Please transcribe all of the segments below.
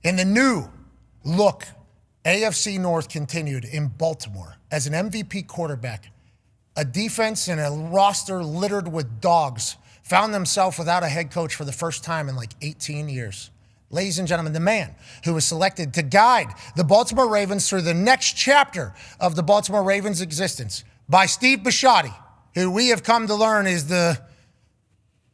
In the new look, AFC North continued in Baltimore as an MVP quarterback. A defense and a roster littered with dogs found themselves without a head coach for the first time in like 18 years. Ladies and gentlemen, the man who was selected to guide the Baltimore Ravens through the next chapter of the Baltimore Ravens' existence by Steve Bisciotti, who we have come to learn is the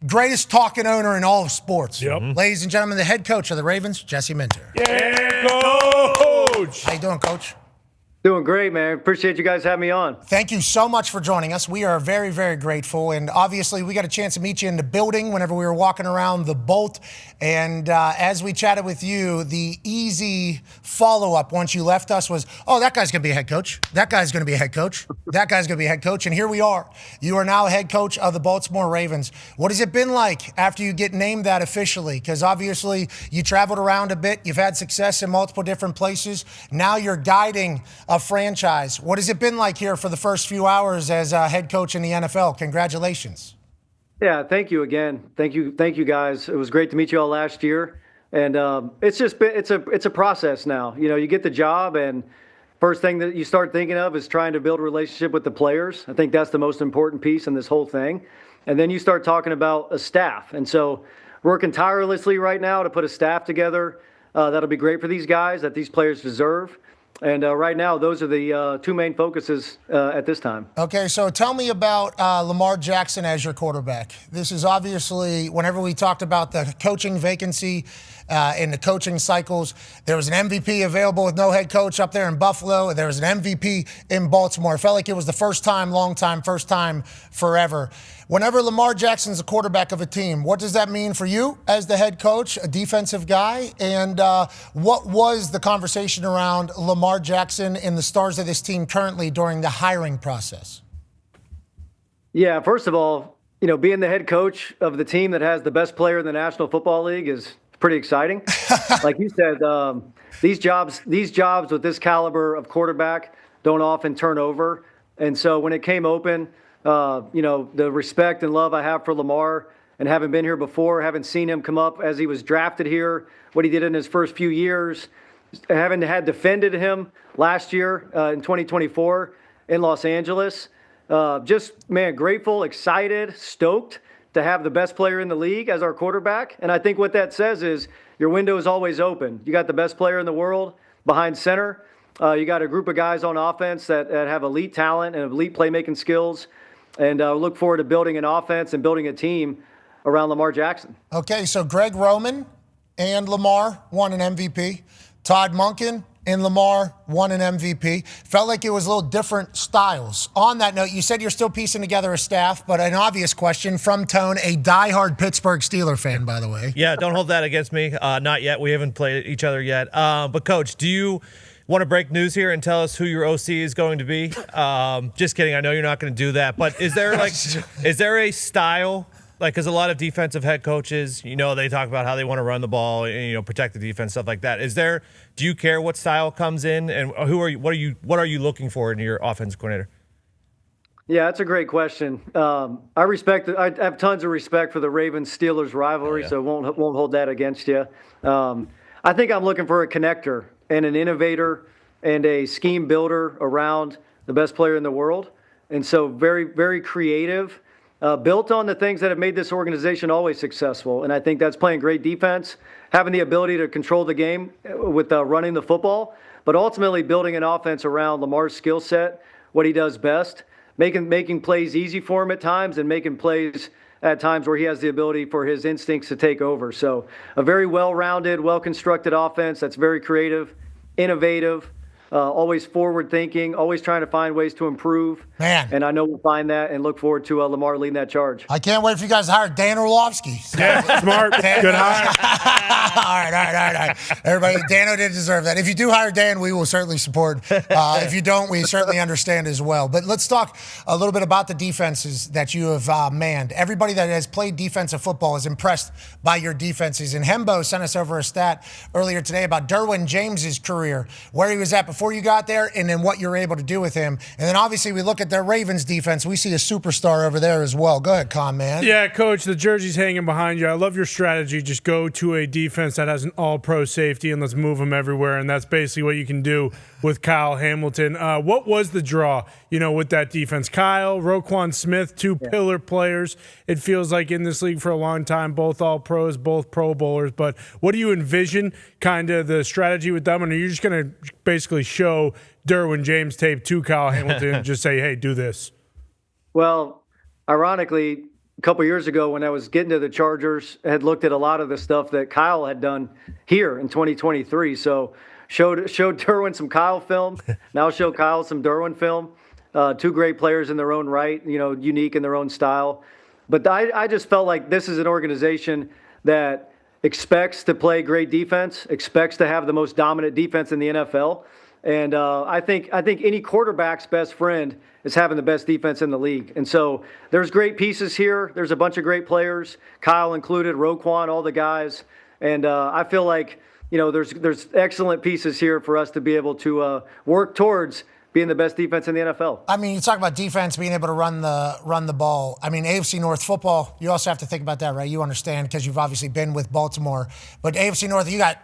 greatest talking owner in all of sports. Yep. Ladies and gentlemen, the head coach of the Ravens, Jesse Minter. Yeah, coach! How you doing, Coach? Doing great, man. Appreciate you guys having me on. Thank you so much for joining us. We are very, very grateful. And obviously, we got a chance to meet you in the building whenever we were walking around the Bolt. And as we chatted with you, the easy follow-up once you left us was, oh, that guy's going to be a head coach. That guy's going to be a head coach. That guy's going to be a head coach. And here we are. You are now a head coach of the Baltimore Ravens. What has it been like after you get named that officially? Because obviously, you traveled around a bit. You've had success in multiple different places. Now you're guiding a franchise. What has it been like here for the first few hours as a head coach in the NFL? Congratulations. Yeah, thank you again. Thank you guys. It was great to meet you all last year, and it's just been it's a process now. You know, you get the job, and first thing that you start thinking of is trying to build a relationship with the players. I think that's the most important piece in this whole thing, and then you start talking about a staff. And so, working tirelessly right now to put a staff together that'll be great for these guys that these players deserve. And right now, those are the two main focuses at this time. Okay, so tell me about Lamar Jackson as your quarterback. This is obviously, whenever we talked about the coaching vacancy in the coaching cycles, there was an MVP available with no head coach up there in Buffalo. There was an MVP in Baltimore. It felt like it was the first time, long time, first time, forever. Whenever Lamar Jackson's the quarterback of a team, what does that mean for you as the head coach, a defensive guy? And what was the conversation around Lamar Jackson and the stars of this team currently during the hiring process? Yeah, first of all, you know, being the head coach of the team that has the best player in the National Football League is pretty exciting. Like you said, these jobs with this caliber of quarterback don't often turn over. And so when it came open, you know, the respect and love I have for Lamar, and having been here before, having seen him come up as he was drafted here, what he did in his first few years, having had defended him last year in 2024 in Los Angeles. Just, man, grateful, excited, stoked to have the best player in the league as our quarterback. And I think what that says is your window is always open. You got the best player in the world behind center. You got a group of guys on offense that have elite talent and elite playmaking skills. And look forward to building an offense and building a team around Lamar Jackson. Okay, so Greg Roman and Lamar won an MVP. Todd Monken and Lamar won an MVP. Felt like it was a little different styles. On that note, you said you're still piecing together a staff, but an obvious question from Tone, a diehard Pittsburgh Steeler fan, by the way. Yeah, don't hold that against me. Not yet. We haven't played each other yet. But, Coach, do you want to break news here and tell us who your OC is going to be? Just kidding. I know you're not going to do that. But is there a style? Like, because a lot of defensive head coaches, you know, they talk about how they want to run the ball and, you know, protect the defense, stuff like that. Do you care what style comes in, and what are you looking for in your offensive coordinator? Yeah, that's a great question. I have tons of respect for the Ravens-Steelers rivalry, so won't hold that against you. I think I'm looking for a connector and an innovator and a scheme builder around the best player in the world. And so very, very creative, built on the things that have made this organization always successful. And I think that's playing great defense, having the ability to control the game with running the football, but ultimately building an offense around Lamar's skill set, what he does best, making plays easy for him at times and making plays at times where he has the ability for his instincts to take over. So a very well-rounded, well-constructed offense that's very creative, innovative, always forward-thinking, always trying to find ways to improve. Man. And I know we'll find that and look forward to Lamar leading that charge. I can't wait for you guys to hire Dan Orlovsky. Yeah, smart. Good hire. All right. Everybody, Dano didn't deserve that. If you do hire Dan, we will certainly support. If you don't, we certainly understand as well. But let's talk a little bit about the defenses that you have manned. Everybody that has played defensive football is impressed by your defenses. And Hembo sent us over a stat earlier today about Derwin James's career, where he was at before before you got there, and then what you're able to do with him. And then obviously we look at their Ravens defense. We see a superstar over there as well. Go ahead, Con, man. Yeah, Coach, the jersey's hanging behind you. I love your strategy. Just go to a defense that has an all-pro safety and let's move them everywhere. And that's basically what you can do with Kyle Hamilton. What was the draw, with that defense? Kyle, Roquan Smith, two pillar players. It feels like in this league for a long time, both all-pros, both Pro Bowlers. But what do you envision kind of the strategy with them? And are you just going to basically show Derwin James tape to Kyle Hamilton and just say, hey, do this? Well, ironically, a couple years ago when I was getting to the Chargers, I had looked at a lot of the stuff that Kyle had done here in 2023. So showed Derwin some Kyle film. Now show Kyle some Derwin film. Two great players in their own right, unique in their own style. But I just felt like this is an organization that expects to play great defense, expects to have the most dominant defense in the NFL. And I think any quarterback's best friend is having the best defense in the league. And so there's great pieces here. There's a bunch of great players, Kyle included, Roquan, all the guys. And I feel like, there's excellent pieces here for us to be able to work towards being the best defense in the NFL. I mean, you talk about defense being able to run the ball. I mean, AFC North football, you also have to think about that, right? You understand because you've obviously been with Baltimore. But AFC North, you got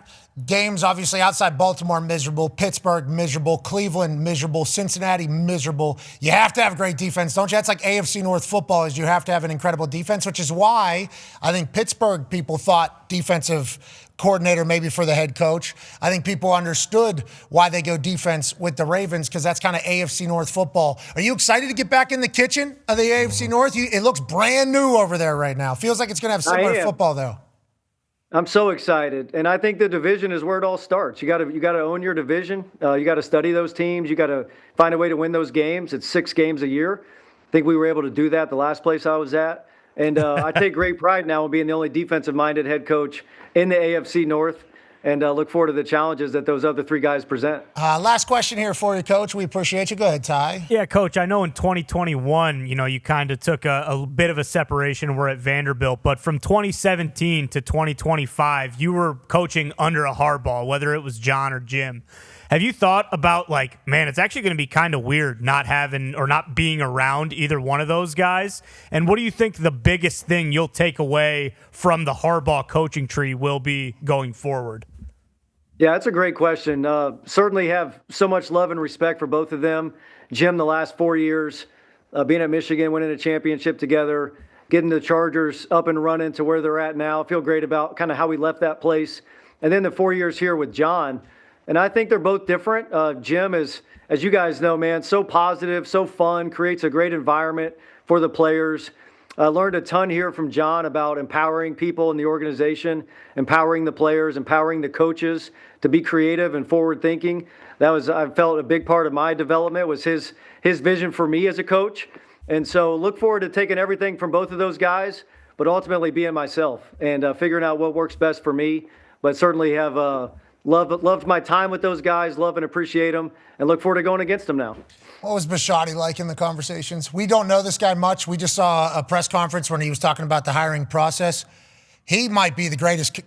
games obviously outside Baltimore miserable, Pittsburgh miserable, Cleveland miserable, Cincinnati miserable. You have to have great defense, don't you? That's like AFC North football is you have to have an incredible defense, which is why I think Pittsburgh people thought defensive coordinator maybe for the head coach. I think people understood why they go defense with the Ravens because that's kind of AFC North football. Are you excited to get back in the kitchen of the AFC North? It looks brand new over there right now. Feels like it's going to have similar football though. I'm so excited, and I think the division is where it all starts. You got to own your division. You got to study those teams. You got to find a way to win those games. It's 6 games a year. I think we were able to do that the last place I was at, and I take great pride now in being the only defensive-minded head coach in the AFC North, and look forward to the challenges that those other 3 guys present. Last question here for you, Coach. We appreciate you. Go ahead, Ty. Yeah, Coach, I know in 2021, you kind of took a bit of a separation and were at Vanderbilt, but from 2017 to 2025, you were coaching under a Harbaugh, whether it was John or Jim. Have you thought about, it's actually going to be kind of weird not having or not being around either one of those guys? And what do you think the biggest thing you'll take away from the Harbaugh coaching tree will be going forward? Yeah, that's a great question. Certainly have so much love and respect for both of them. Jim, the last 4 years, being at Michigan, winning a championship together, getting the Chargers up and running to where they're at now. I feel great about kind of how we left that place. And then the 4 years here with John. And I think they're both different. Jim is, as you guys know, man, so positive, so fun, creates a great environment for the players. I learned a ton here from John about empowering people in the organization, empowering the players, empowering the coaches to be creative and forward thinking. I felt a big part of my development was his vision for me as a coach. And so look forward to taking everything from both of those guys, but ultimately being myself and figuring out what works best for me. But certainly have loved my time with those guys, love and appreciate them, and look forward to going against them now. What was Bisciotti like in the conversations? We don't know this guy much. We just saw a press conference when he was talking about the hiring process. He might be the greatest.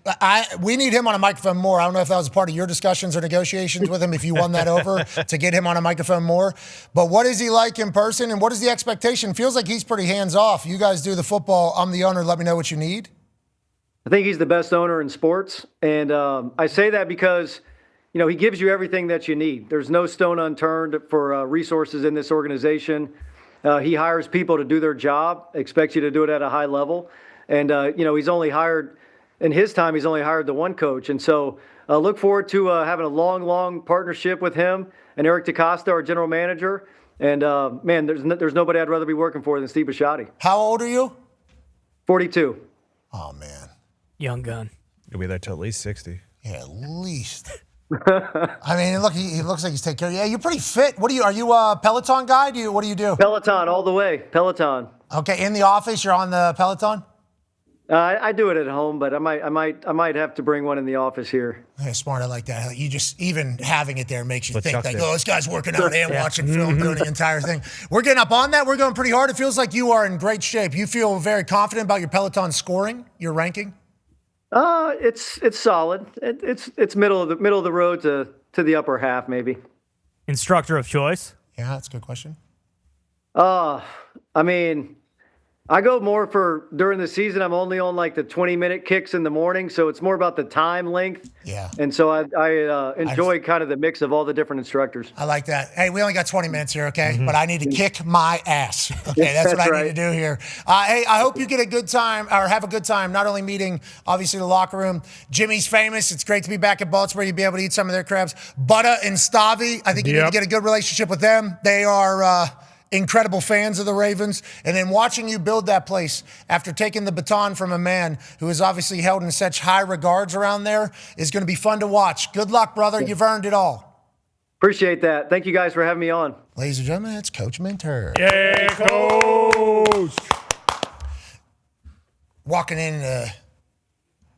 We need him on a microphone more. I don't know if that was a part of your discussions or negotiations with him, if you won that over to get him on a microphone more. But what is he like in person, and what is the expectation? Feels like he's pretty hands-off. You guys do the football. I'm the owner. Let me know what you need. I think he's the best owner in sports. And I say that because, he gives you everything that you need. There's no stone unturned for resources in this organization. He hires people to do their job, expects you to do it at a high level. And, he's only hired, in his time, he's only hired the one coach. And so look forward to having a long partnership with him and Eric DeCosta, our general manager. And, man, there's nobody I'd rather be working for than Steve Bisciotti. How old are you? 42. Oh, man. Young gun. You'll be there till at least 60. Yeah, at least. I mean, look, he looks like he's taking care of you. Yeah, you're pretty fit. Are you a Peloton guy? What do you do? Peloton all the way. Peloton. Okay, in the office, you're on the Peloton? I do it at home, but I might have to bring one in the office here. Yeah, smart. I like that. You just, even having it there makes you think like, oh, this guy's working out and watching film, doing the entire thing. We're getting up on that. We're going pretty hard. It feels like you are in great shape. You feel very confident about your Peloton scoring, your ranking? It's solid. It's middle of the road to the upper half, maybe. Instructor of choice? Yeah, that's a good question. I mean, I go more for during the season. I'm only on like the 20-minute kicks in the morning, so it's more about the time length. Yeah. And so I enjoy kind of the mix of all the different instructors. I like that. Hey, we only got 20 minutes here, okay? But I need to kick my ass. Okay, that's what I need to do here. Hey, I hope you get a good time or have a good time, not only meeting, obviously, the locker room. Jimmy's famous. It's great to be back at Baltimore. You'll be able to eat some of their crabs. Butta and Stavi, I think you need to get a good relationship with them. They are incredible fans of the Ravens. And then watching you build that place after taking the baton from a man who is obviously held in such high regards around there is going to be fun to watch. Good luck, brother. You've earned it all. Appreciate that. Thank you guys for having me on. Ladies and gentlemen, it's Coach Minter. Yeah, Coach! Walking into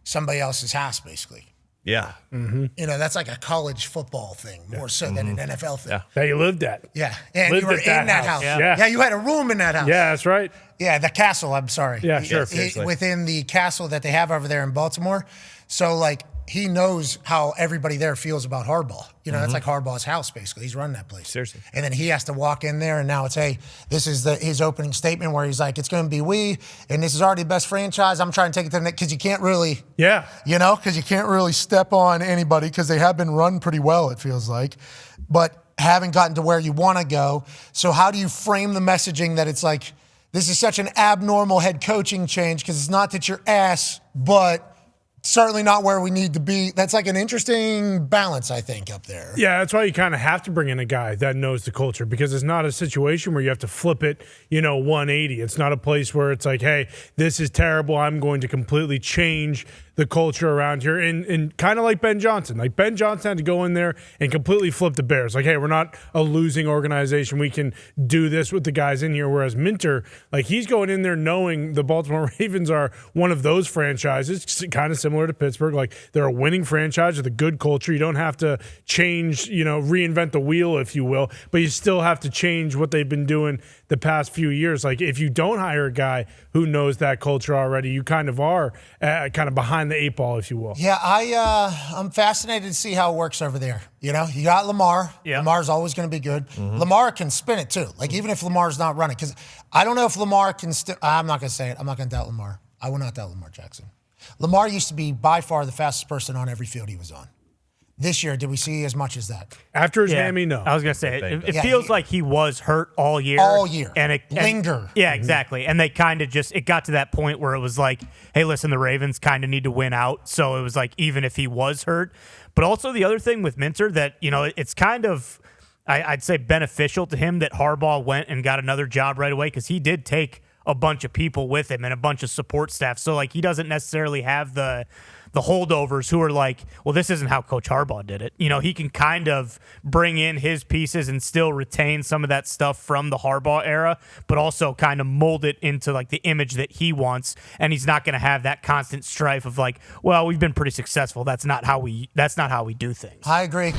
somebody else's house, basically. Yeah. You know, that's like a college football thing, more so than an NFL thing. Yeah, you lived at. Yeah. And Lived you were at in that house. Yeah, you had a room in that house. Yeah, that's right. Yeah, the castle, I'm sorry. Yeah, sure. Within the castle that they have over there in Baltimore. So, like, he knows how everybody there feels about Harbaugh. You know, that's like Harbaugh's house, basically. He's running that place. Seriously. And then he has to walk in there, and now it's, hey, this is his opening statement where he's like, it's going to be we, and this is already the best franchise. I'm trying to take it to the next, because you can't really, you know, because you can't really step on anybody because they have been run pretty well, it feels like, but haven't gotten to where you want to go. So how do you frame the messaging that it's like, this is such an abnormal head coaching change because it's not that you're ass, but certainly not where we need to be. That's like an interesting balance, I think, up there. Yeah, that's why you kind of have to bring in a guy that knows the culture, because it's not a situation where you have to flip it, 180. It's not a place where it's like, hey, this is terrible. I'm going to completely change the culture around here. And kind of like Ben Johnson. Like, Ben Johnson had to go in there and completely flip the Bears. Like, hey, we're not a losing organization. We can do this with the guys in here. Whereas Minter, like, he's going in there knowing the Baltimore Ravens are one of those franchises, kind of similar to Pittsburgh. Like, they're a winning franchise with a good culture. You don't have to change, reinvent the wheel, if you will, but you still have to change what they've been doing the past few years. Like, if you don't hire a guy who knows that culture already, you kind of are kind of behind the 8 ball, if you will. Yeah, I'm fascinated to see how it works over there. You got Lamar. Yeah. Lamar's always going to be good. Lamar can spin it too. Like, even if Lamar's not running, because I don't know if Lamar can I'm not going to say it. I'm not going to doubt Lamar. I will not doubt Lamar Jackson. Lamar used to be by far the fastest person on every field he was on. This year, did we see as much as that? After his hammy, no. I was going to say, it feels like he was hurt all year. All year. And linger. Yeah, exactly. And they kind of it got to that point where it was like, hey, listen, the Ravens kind of need to win out. So it was like, even if he was hurt. But also the other thing with Minter that, it's kind of, I'd say, beneficial to him that Harbaugh went and got another job right away, because he did take a bunch of people with him and a bunch of support staff. So, like, he doesn't necessarily have the holdovers who are like, well, this isn't how Coach Harbaugh did it. He can kind of bring in his pieces and still retain some of that stuff from the Harbaugh era, but also kind of mold it into like the image that he wants. And he's not going to have that constant strife of like, well, we've been pretty successful. That's not how we do things. I agree.